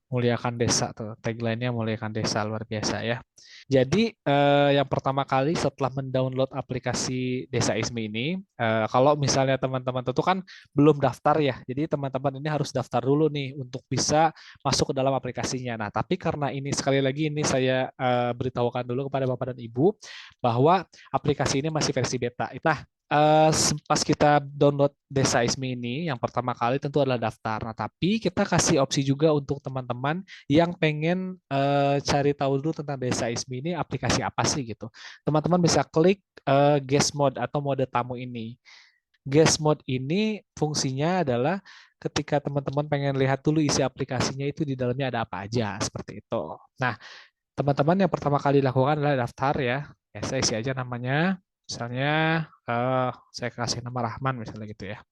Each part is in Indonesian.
Muliakan desa tuh, tagline-nya muliakan desa, luar biasa ya. Jadi yang pertama kali setelah mendownload aplikasi Desa Ismi ini, kalau misalnya teman-teman tentu kan belum daftar ya, jadi teman-teman ini harus daftar dulu nih untuk bisa masuk ke dalam aplikasinya. Nah, tapi karena ini sekali lagi ini saya beritahukan dulu kepada Bapak dan Ibu bahwa aplikasi ini masih versi beta. Nah, pas kita download Desa Ismi ini, yang pertama kali tentu adalah daftar. Nah, tapi kita kasih opsi juga untuk teman-teman yang pengen cari tahu dulu tentang Desa Ismi ini aplikasi apa sih gitu. Teman-teman bisa klik guest mode atau mode tamu ini. Guest mode ini fungsinya adalah ketika teman-teman pengen lihat dulu isi aplikasinya itu di dalamnya ada apa aja, seperti itu. Nah, teman-teman yang pertama kali lakukan adalah daftar ya. Ya, saya isi aja namanya. Misalnya saya kasih nama Rahman misalnya gitu ya.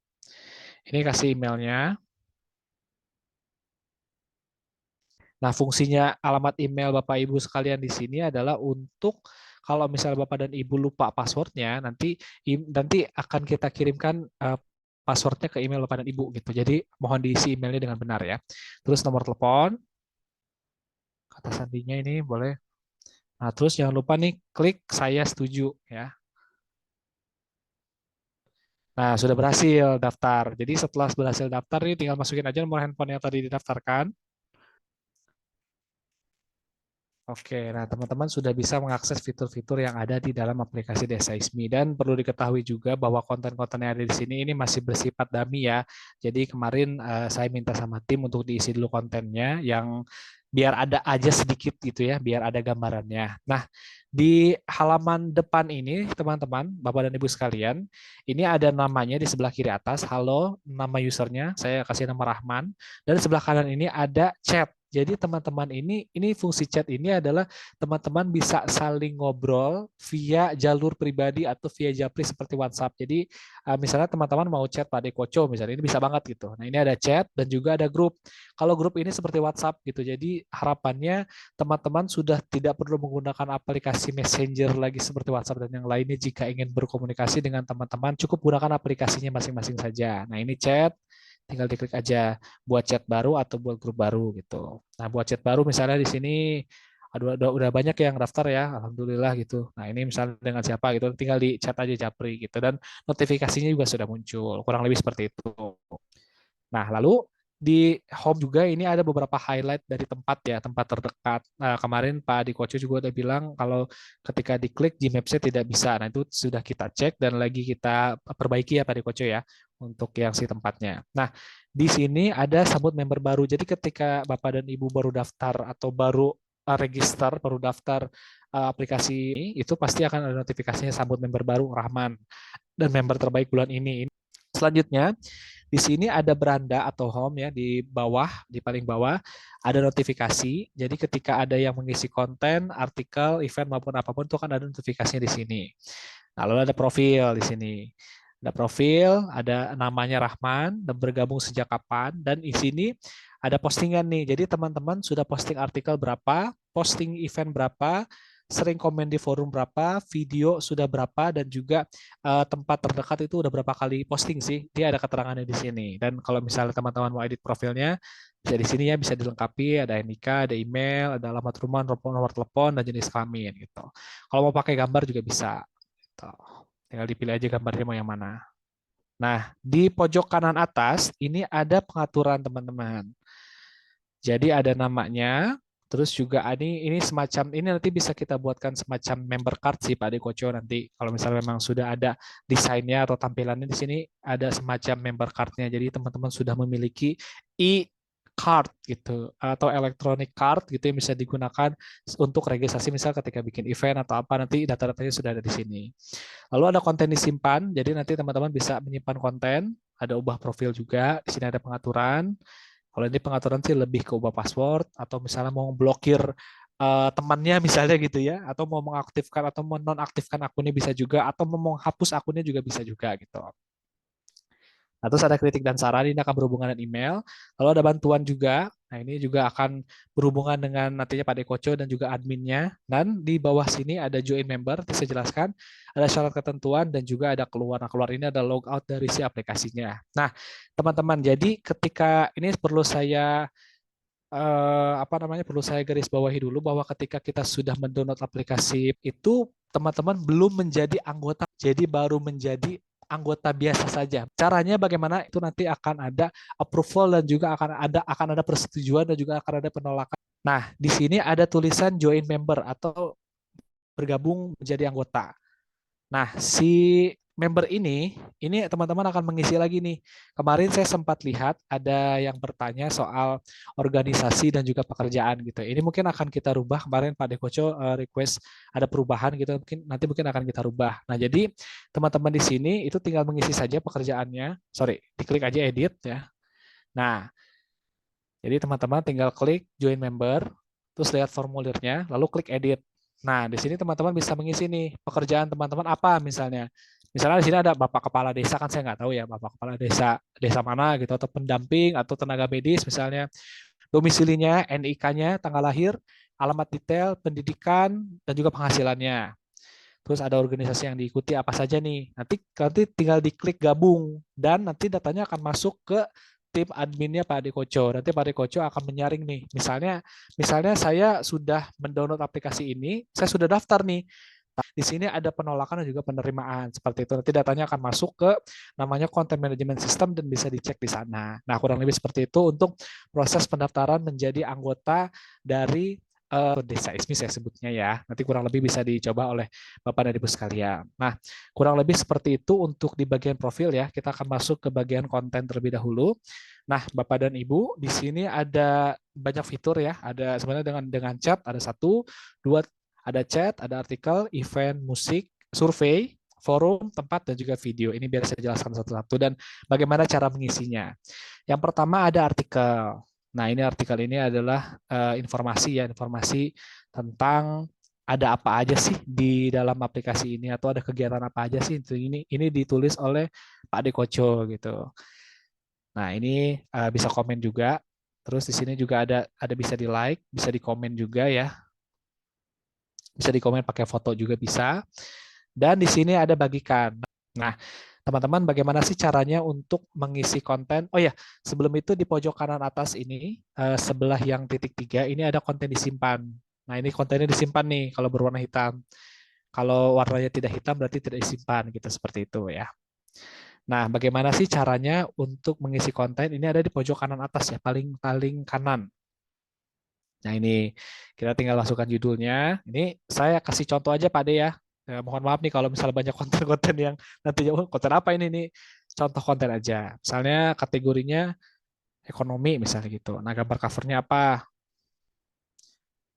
Ini kasih emailnya. Nah, fungsinya alamat email Bapak Ibu sekalian di sini adalah untuk kalau misalnya Bapak dan Ibu lupa passwordnya, nanti akan kita kirimkan passwordnya ke email Bapak dan Ibu gitu. Jadi mohon diisi emailnya dengan benar ya. Terus nomor telepon, kata sandinya ini boleh. Nah, terus jangan lupa nih klik saya setuju ya. Nah, sudah berhasil daftar. Jadi setelah berhasil daftar nih tinggal masukin aja nomor handphone yang tadi didaftarkan. Oke, nah teman-teman sudah bisa mengakses fitur-fitur yang ada di dalam aplikasi Desa Ismi dan perlu diketahui juga bahwa konten-konten yang ada di sini ini masih bersifat dummy ya. Jadi kemarin saya minta sama tim untuk diisi dulu kontennya yang biar ada aja sedikit gitu ya, biar ada gambarannya. Nah, di halaman depan ini teman-teman, Bapak dan Ibu sekalian, ini ada namanya di sebelah kiri atas, halo, nama usernya, saya kasih nama Rahman, dan di sebelah kanan ini ada chat. Jadi teman-teman ini fungsi chat ini adalah teman-teman bisa saling ngobrol via jalur pribadi atau via japri seperti WhatsApp. Jadi misalnya teman-teman mau chat Pak Dekoco misalnya ini bisa banget gitu. Nah, ini ada chat dan juga ada grup. Kalau grup ini seperti WhatsApp gitu. Jadi harapannya teman-teman sudah tidak perlu menggunakan aplikasi Messenger lagi seperti WhatsApp dan yang lainnya jika ingin berkomunikasi dengan teman-teman cukup gunakan aplikasinya masing-masing saja. Nah, ini chat tinggal diklik aja buat chat baru atau buat grup baru gitu. Nah, buat chat baru misalnya di sini aduh, udah banyak yang daftar ya, alhamdulillah gitu. Nah, ini misalnya dengan siapa gitu, tinggal di chat aja Japri gitu dan notifikasinya juga sudah muncul. Kurang lebih seperti itu. Nah, lalu di home juga ini ada beberapa highlight dari tempat ya, tempat terdekat. Nah, kemarin Pak Dikoco juga udah bilang kalau ketika diklik Gmaps-nya tidak bisa. Nah, itu sudah kita cek dan lagi kita perbaiki ya Pak Dikoco ya untuk yang si tempatnya. Nah, di sini ada sambut member baru. Jadi ketika Bapak dan Ibu baru daftar atau baru register, baru daftar aplikasi ini, itu pasti akan ada notifikasinya sambut member baru Rahman dan member terbaik bulan ini. Selanjutnya, di sini ada beranda atau home ya di bawah, di paling bawah ada notifikasi. Jadi ketika ada yang mengisi konten, artikel, event maupun apapun itu akan ada notifikasinya di sini. Lalu ada profil di sini. Ada profil, ada namanya Rahman dan bergabung sejak kapan dan di sini ada postingan nih. Jadi teman-teman sudah posting artikel berapa, posting event berapa, sering komen di forum berapa, video sudah berapa, dan juga tempat terdekat itu udah berapa kali posting sih. Dia ada keterangannya di sini. Dan kalau misalnya teman-teman mau edit profilnya, bisa di sini ya, bisa dilengkapi, ada NIK, ada email, ada alamat rumah, nomor telepon, dan jenis kelamin gitu. Kalau mau pakai gambar juga bisa. Gitu. Tinggal dipilih aja gambarnya mau yang mana. Nah, di pojok kanan atas ini ada pengaturan teman-teman. Jadi ada namanya, terus juga ini semacam ini nanti bisa kita buatkan semacam member card sih Pak Dekoco nanti kalau misalnya memang sudah ada desainnya atau tampilannya di sini ada semacam member cardnya. Jadi teman-teman sudah memiliki card gitu atau electronic card gitu yang bisa digunakan untuk registrasi misal ketika bikin event atau apa nanti data-datanya sudah ada di sini. Lalu ada konten disimpan, jadi nanti teman-teman bisa menyimpan konten, ada ubah profil juga, di sini ada pengaturan. Kalau ini pengaturan sih lebih ke ubah password atau misalnya mau blokir temannya misalnya gitu ya, atau mau mengaktifkan atau menonaktifkan akunnya bisa juga, atau mau menghapus akunnya juga bisa juga gitu. Nah, terus ada kritik dan saran, ini akan berhubungan dengan email. Lalu ada bantuan juga. Nah, ini juga akan berhubungan dengan nantinya Pak Dekoco dan juga adminnya. Dan di bawah sini ada join member, bisa jelaskan. Ada syarat ketentuan dan juga ada keluar. Nah, keluar ini ada logout dari si aplikasinya. Nah, teman-teman, jadi ketika ini perlu saya apa namanya, perlu saya garis bawahi dulu bahwa ketika kita sudah mendownload aplikasi itu, teman-teman belum menjadi anggota, jadi baru menjadi anggota biasa saja. Caranya bagaimana itu nanti akan ada approval dan juga akan ada persetujuan dan juga akan ada penolakan. Nah, di sini ada tulisan join member atau bergabung menjadi anggota. Nah, si member ini teman-teman akan mengisi lagi nih. Kemarin saya sempat lihat ada yang bertanya soal organisasi dan juga pekerjaan gitu. Ini mungkin akan kita rubah. Kemarin Pak Dekoco request ada perubahan gitu. Mungkin akan kita rubah. Nah, jadi teman-teman di sini itu tinggal mengisi saja pekerjaannya. Sorry, diklik aja edit ya. Nah, jadi teman-teman tinggal klik join member, terus lihat formulirnya, lalu klik edit. Nah, di sini teman-teman bisa mengisi nih pekerjaan teman-teman apa misalnya. Misalnya di sini ada Bapak Kepala Desa, kan saya nggak tahu ya Bapak Kepala Desa desa mana gitu, atau pendamping atau tenaga medis misalnya. Domisilinya, NIK-nya, tanggal lahir, alamat detail, pendidikan, dan juga penghasilannya. Terus ada organisasi yang diikuti apa saja nih. Nanti tinggal diklik gabung dan nanti datanya akan masuk ke tim adminnya Pak Dekoco. Nanti Pak Dekoco akan menyaring nih. Misalnya saya sudah mendownload aplikasi ini, saya sudah daftar nih. Di sini ada penolakan dan juga penerimaan seperti itu. Nanti datanya akan masuk ke namanya content management system dan bisa dicek di sana. Nah, kurang lebih seperti itu untuk proses pendaftaran menjadi anggota dari desa ISMI saya sebutnya ya. Nanti kurang lebih bisa dicoba oleh Bapak dan Ibu sekalian. Nah, kurang lebih seperti itu untuk di bagian profil ya. Kita akan masuk ke bagian konten terlebih dahulu. Nah, Bapak dan Ibu, di sini ada banyak fitur ya. Ada sebenarnya dengan chat ada 1, 2, ada chat, ada artikel, event, musik, survei, forum, tempat, dan juga video. Ini biar saya jelaskan satu-satu dan bagaimana cara mengisinya. Yang pertama ada artikel. Nah, ini artikel ini adalah informasi ya, informasi tentang ada apa aja sih di dalam aplikasi ini atau ada kegiatan apa aja sih. Ini ditulis oleh Pak Dekoco gitu. Nah, ini bisa komen juga. Terus di sini juga ada bisa di like, bisa di komen juga ya. Bisa di komen pakai foto juga bisa. Dan di sini ada bagikan. Nah, teman-teman bagaimana sih caranya untuk mengisi konten? Oh ya, sebelum itu di pojok kanan atas ini, sebelah yang titik 3, ini ada konten disimpan. Nah, ini kontennya disimpan nih kalau berwarna hitam. Kalau warnanya tidak hitam berarti tidak disimpan gitu, seperti itu ya. Nah, bagaimana sih caranya untuk mengisi konten? Ini ada di pojok kanan atas ya, paling paling kanan. Nah, ini kita tinggal masukkan judulnya. Ini saya kasih contoh aja Pak De ya. Mohon maaf nih kalau misalnya banyak konten-konten yang nantinya konten apa ini nih. Contoh konten aja. Misalnya kategorinya ekonomi misalnya gitu. Nah, gambar covernya apa?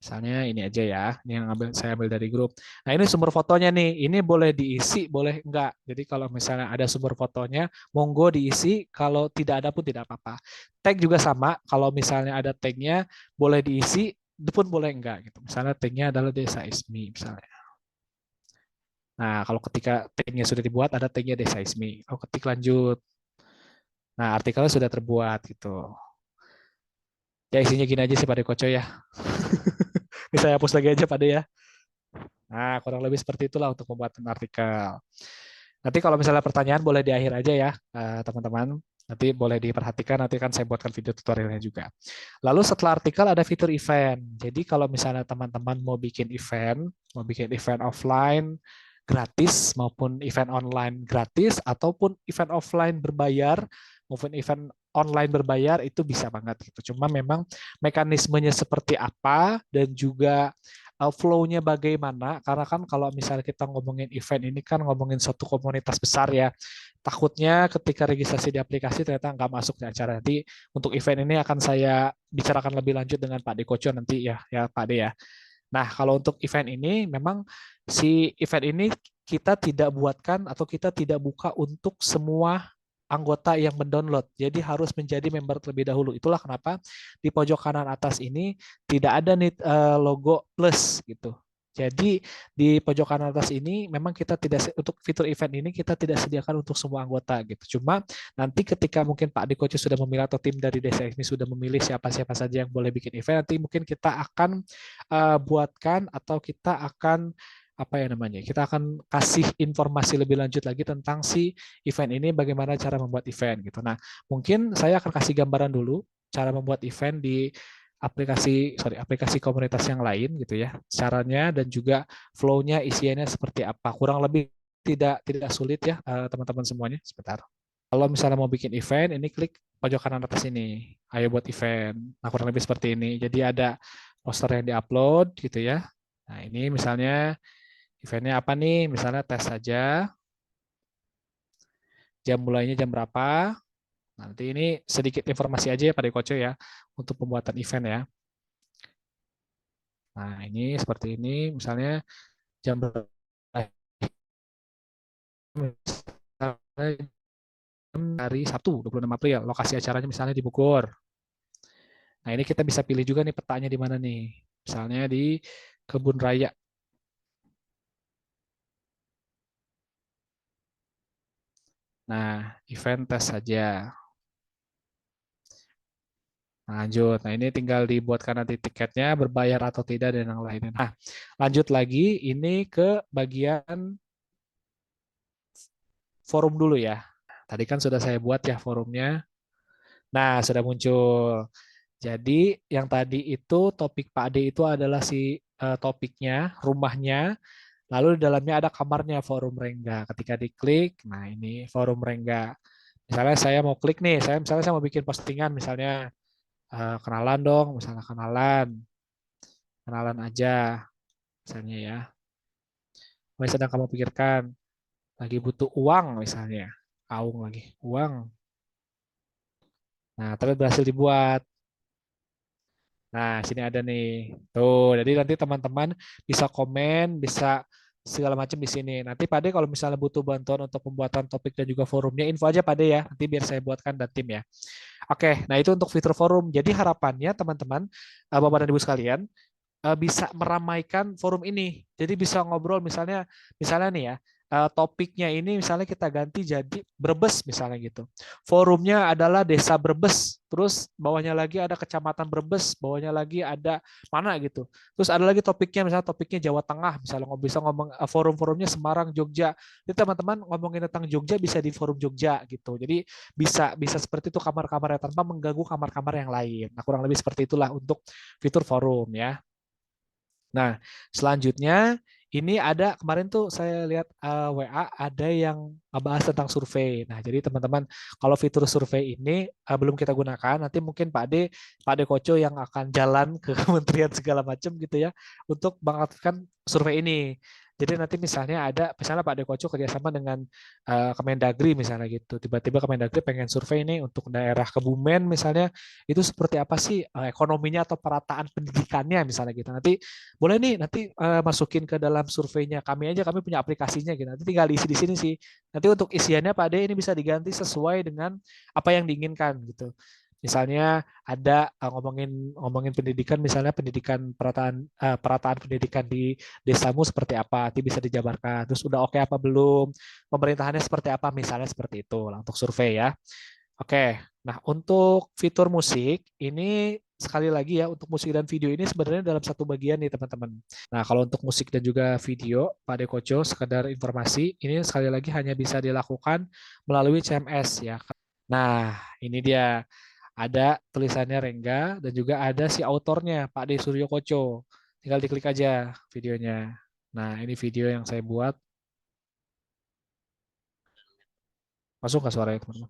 Misalnya ini aja ya. Ini yang saya ambil dari grup. Nah, ini sumber fotonya nih. Ini boleh diisi, boleh enggak. Jadi kalau misalnya ada sumber fotonya, monggo diisi. Kalau tidak ada pun tidak apa-apa. Tag juga sama. Kalau misalnya ada tagnya, boleh diisi, itu pun boleh enggak. Gitu. Misalnya tagnya adalah Desa ISMI misalnya. Nah, kalau ketika tagnya sudah dibuat, ada tagnya Desa ISMI. Oh, ketik lanjut. Nah, artikelnya sudah terbuat gitu. Ya isinya gini aja sih Pak Dekoco ya. Ini saya hapus lagi aja Pak De ya. Nah, kurang lebih seperti itulah untuk pembuatan artikel. Nanti kalau misalnya pertanyaan boleh di akhir aja ya, teman-teman. Nanti boleh diperhatikan, nanti kan saya buatkan video tutorialnya juga. Lalu setelah artikel ada fitur event. Jadi kalau misalnya teman-teman mau bikin event offline gratis maupun event online gratis ataupun event offline berbayar maupun event online berbayar itu bisa banget gitu. Cuma memang mekanismenya seperti apa dan juga flow-nya bagaimana, karena kan kalau misalnya kita ngomongin event ini kan ngomongin suatu komunitas besar ya, takutnya ketika registrasi di aplikasi ternyata nggak masuk di acara. Nanti untuk event ini akan saya bicarakan lebih lanjut dengan Pak Dekoco nanti ya Pak De ya. Nah, kalau untuk event ini memang si event ini kita tidak buatkan atau kita tidak buka untuk semua anggota yang mendownload. Jadi harus menjadi member terlebih dahulu. Itulah kenapa di pojok kanan atas ini tidak ada nih logo plus gitu. Jadi di pojok kanan atas ini memang kita tidak untuk fitur event ini kita tidak sediakan untuk semua anggota gitu. Cuma nanti ketika mungkin Pak Dikoci sudah memilih atau tim dari desa ini sudah memilih siapa-siapa saja yang boleh bikin event, nanti mungkin kita akan buatkan atau kita akan apa ya namanya? Kita akan kasih informasi lebih lanjut lagi tentang si event ini, bagaimana cara membuat event gitu. Nah, mungkin saya akan kasih gambaran dulu cara membuat event di aplikasi komunitas yang lain gitu ya. Caranya dan juga flow-nya, isiannya seperti apa. Kurang lebih tidak sulit ya teman-teman semuanya. Sebentar. Kalau misalnya mau bikin event, ini klik pojok kanan atas ini. Ayo buat event. Nah, kurang lebih seperti ini. Jadi ada poster yang diupload gitu ya. Nah, ini misalnya eventnya apa nih? Misalnya tes saja. Jam mulainya jam berapa? Nanti ini sedikit informasi aja ya Pak Dekoco ya untuk pembuatan event ya. Nah, ini seperti ini misalnya jam berapa? Misalnya hari Sabtu 26 April, lokasi acaranya misalnya di Bogor. Nah, ini kita bisa pilih juga nih petanya di mana nih. Misalnya di Kebun Raya. Nah, event tes saja. Nah, lanjut. Nah, ini tinggal dibuatkan nanti tiketnya, berbayar atau tidak, dan yang lainnya. Nah, lanjut lagi, ini ke bagian forum dulu ya. Tadi kan sudah saya buat ya forumnya. Nah, sudah muncul. Jadi yang tadi itu topik Pak Ade itu adalah si topiknya, rumahnya, lalu di dalamnya ada kamarnya forum Rengga. Ketika diklik, nah ini forum Rengga. Misalnya saya mau klik nih, misalnya saya mau bikin postingan, misalnya kenalan dong, misalnya kenalan aja, misalnya ya. Apa yang sedang kamu pikirkan? Lagi butuh uang misalnya, Aung lagi uang. Nah, terus berhasil dibuat. Nah, sini ada nih. Tuh, jadi nanti teman-teman bisa komen, bisa segala macam di sini. Nanti Pak Ade kalau misalnya butuh bantuan untuk pembuatan topik dan juga forumnya, info aja Pak Ade ya. Nanti biar saya buatkan dan tim ya. Oke, nah itu untuk fitur forum. Jadi harapannya teman-teman, Bapak dan Ibu sekalian, bisa meramaikan forum ini. Jadi bisa ngobrol misalnya nih ya, topiknya ini misalnya kita ganti jadi Brebes misalnya gitu. Forumnya adalah Desa Brebes, terus bawahnya lagi ada Kecamatan Brebes, bawahnya lagi ada mana gitu. Terus ada lagi topiknya misalnya topiknya Jawa Tengah, misalnya bisa ngomong forum-forumnya Semarang, Jogja. Jadi teman-teman ngomongin tentang Jogja bisa di forum Jogja gitu. Jadi bisa bisa seperti itu kamar-kamarnya tanpa mengganggu kamar-kamar yang lain. Nah, kurang lebih seperti itulah untuk fitur forum ya. Nah, selanjutnya ini ada kemarin tuh saya lihat WA ada yang ngebahas tentang survei. Nah, jadi teman-teman kalau fitur survei ini belum kita gunakan, nanti mungkin Pak Ade Koco yang akan jalan ke kementerian segala macam gitu ya untuk mengaktifkan survei ini. Jadi nanti misalnya Pak Ade Koco kerjasama dengan Kemendagri misalnya gitu. Tiba-tiba Kemendagri pengen survei ini untuk daerah Kebumen misalnya itu seperti apa sih ekonominya atau perataan pendidikannya misalnya gitu. Nanti boleh nih nanti masukin ke dalam surveinya kami punya aplikasinya gitu. Nanti tinggal diisi di sini sih. Nanti untuk isiannya Pak Ade ini bisa diganti sesuai dengan apa yang diinginkan gitu. Misalnya ada ngomongin ngomongin pendidikan, misalnya perataan pendidikan di desamu seperti apa, nanti bisa dijabarkan. Terus udah oke apa belum, pemerintahannya seperti apa, misalnya seperti itu lah untuk survei ya. Oke, nah untuk fitur musik ini sekali lagi ya untuk musik dan video ini sebenarnya dalam satu bagian nih teman-teman. Nah kalau untuk musik dan juga video Pak Dekoco sekedar informasi ini sekali lagi hanya bisa dilakukan melalui CMS ya. Nah ini dia ada tulisannya Rengga dan juga ada si autornya Pak De Suryo Koco. Tinggal diklik aja videonya. Nah ini video yang saya buat. Masuk nggak suaranya teman-teman?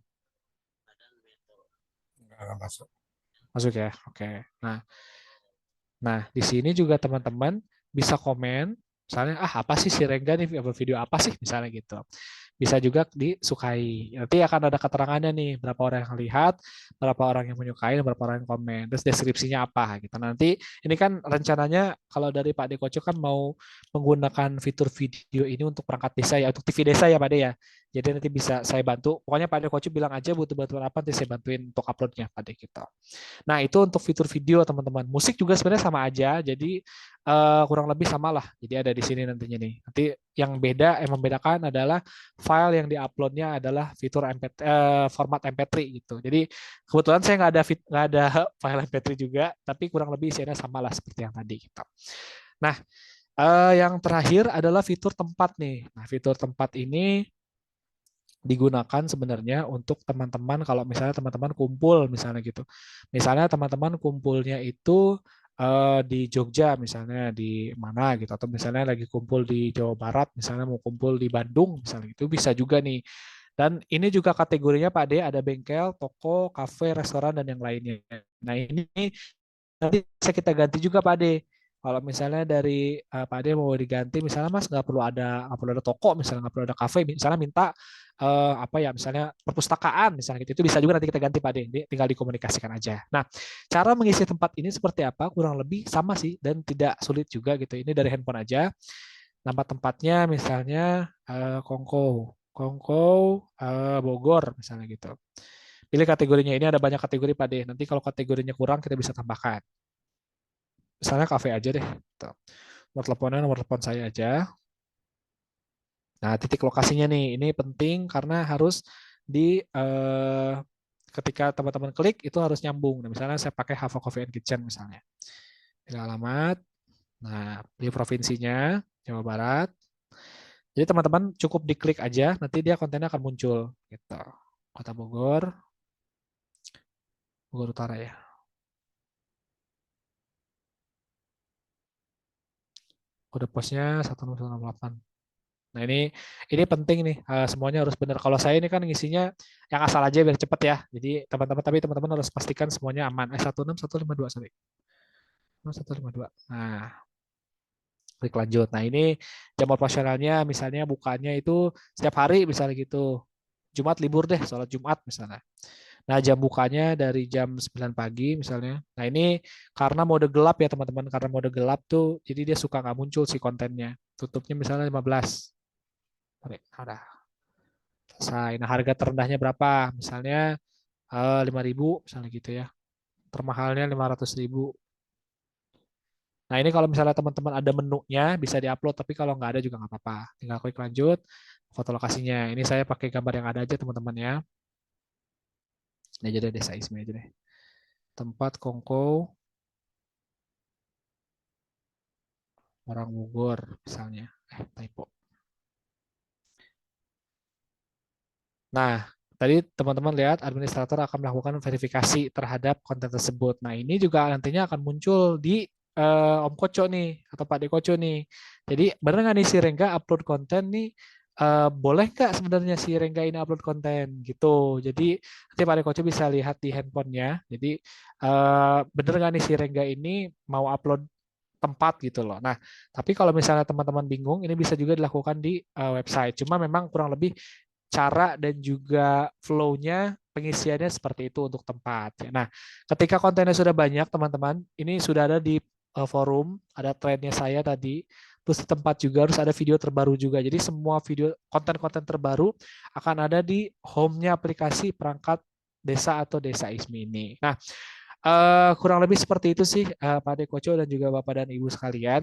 Nggak masuk. Masuk ya. Oke. Nah, di sini juga teman-teman bisa komen, misalnya, apa sih si Rengga nih, video apa sih, misalnya gitu. Bisa juga disukai. Nanti akan ada keterangannya nih, berapa orang yang lihat, berapa orang yang menyukai, dan berapa orang yang komen. Terus deskripsinya apa gitu. Nanti ini kan rencananya kalau dari Pak Dekoco kan mau menggunakan fitur video ini untuk perangkat desa ya, untuk TV desa ya Pak De ya. Jadi nanti bisa saya bantu. Pokoknya Pak Dekoco bilang aja butuh bantuan apa, nanti saya bantuin untuk uploadnya Pak De gitu. Nah, itu untuk fitur video teman-teman. Musik juga sebenarnya sama aja, jadi kurang lebih sama lah. Jadi ada di sini nantinya nih. Nanti yang membedakan adalah file yang diuploadnya adalah fitur format MP3 gitu. Jadi kebetulan saya nggak ada file MP3 juga, tapi kurang lebih isinya sama lah seperti yang tadi gitu. Nah, yang terakhir adalah fitur tempat nih. Nah, fitur tempat ini digunakan sebenarnya untuk teman-teman kalau misalnya teman-teman kumpul misalnya gitu. Misalnya teman-teman kumpulnya itu di Jogja misalnya di mana gitu atau misalnya lagi kumpul di Jawa Barat misalnya mau kumpul di Bandung misalnya itu bisa juga nih. Dan ini juga kategorinya Pak D ada bengkel, toko, kafe, restoran dan yang lainnya. Nah, ini nanti bisa kita ganti juga Pak Ade. Kalau misalnya dari Pak Ade mau diganti, misalnya Mas nggak perlu ada toko, misalnya nggak perlu ada kafe, misalnya minta apa ya, misalnya perpustakaan, misalnya gitu, itu bisa juga nanti kita ganti Pak Ade. Tinggal dikomunikasikan aja. Nah, cara mengisi tempat ini seperti apa? Kurang lebih sama sih dan tidak sulit juga gitu. Ini dari handphone aja. Nama tempatnya misalnya Kongko, Kongko Bogor misalnya gitu. Pilih kategorinya ini ada banyak kategori Pak De. Nanti kalau kategorinya kurang kita bisa tambahkan. Misalnya kafe aja deh. Tuh. Nomor teleponnya nomor telepon saya aja. Nah, titik lokasinya nih, ini penting karena harus di ketika teman-teman klik itu harus nyambung. Nah, misalnya saya pakai Hava Coffee and Kitchen misalnya. Pilih alamat. Nah, pilih provinsinya Jawa Barat. Jadi teman-teman cukup diklik aja, nanti dia kontennya akan muncul. Gitu. Kota Bogor, Bogor Utara ya. Kode posnya 16168. Nah, ini penting nih, semuanya harus benar. Kalau saya ini kan ngisinya yang asal aja biar cepet ya. Jadi teman-teman harus pastikan semuanya aman. 16152 sorry. 16152. Nah, klik lanjut. Nah, ini jam operasionalnya misalnya bukanya itu setiap hari misalnya gitu. Jumat libur deh, sholat Jumat misalnya. Nah, jam bukanya dari jam 9 pagi misalnya. Nah, ini karena mode gelap ya teman-teman. Karena mode gelap tuh, jadi dia suka nggak muncul si kontennya. Tutupnya misalnya 15. Oke, udah selesai. Nah, harga terendahnya berapa? Misalnya 5.000 misalnya gitu ya. Termahalnya 500.000. Nah, ini kalau misalnya teman-teman ada menunya bisa diupload, tapi kalau nggak ada juga nggak apa-apa. Tinggal klik lanjut, foto lokasinya. Ini saya pakai gambar yang ada aja teman-teman ya. Ini aja deh, desa Ismi aja deh. Tempat Kongko, orang Bogor misalnya. Typo. Nah, tadi teman-teman lihat administrator akan melakukan verifikasi terhadap konten tersebut. Nah, ini juga nantinya akan muncul di Om Koco nih atau Pak Dekoco nih. Jadi benar nggak nih si Rengga upload konten nih? Boleh nggak sebenarnya si Rengga ini upload konten gitu. Jadi nanti Pak Dekoco bisa lihat di handphonenya. Jadi benar nggak nih si Rengga ini mau upload tempat gitu loh. Nah, tapi kalau misalnya teman-teman bingung, ini bisa juga dilakukan di website. Cuma memang kurang lebih cara dan juga flow-nya pengisiannya seperti itu untuk tempat. Nah, ketika kontennya sudah banyak, teman-teman, ini sudah ada di forum, ada thread-nya saya tadi, terus di tempat juga harus ada video terbaru juga. Jadi semua video konten-konten terbaru akan ada di home-nya aplikasi perangkat desa atau desa ISMI ini. Nah, kurang lebih seperti itu sih Pak Dekoco dan juga Bapak dan Ibu sekalian.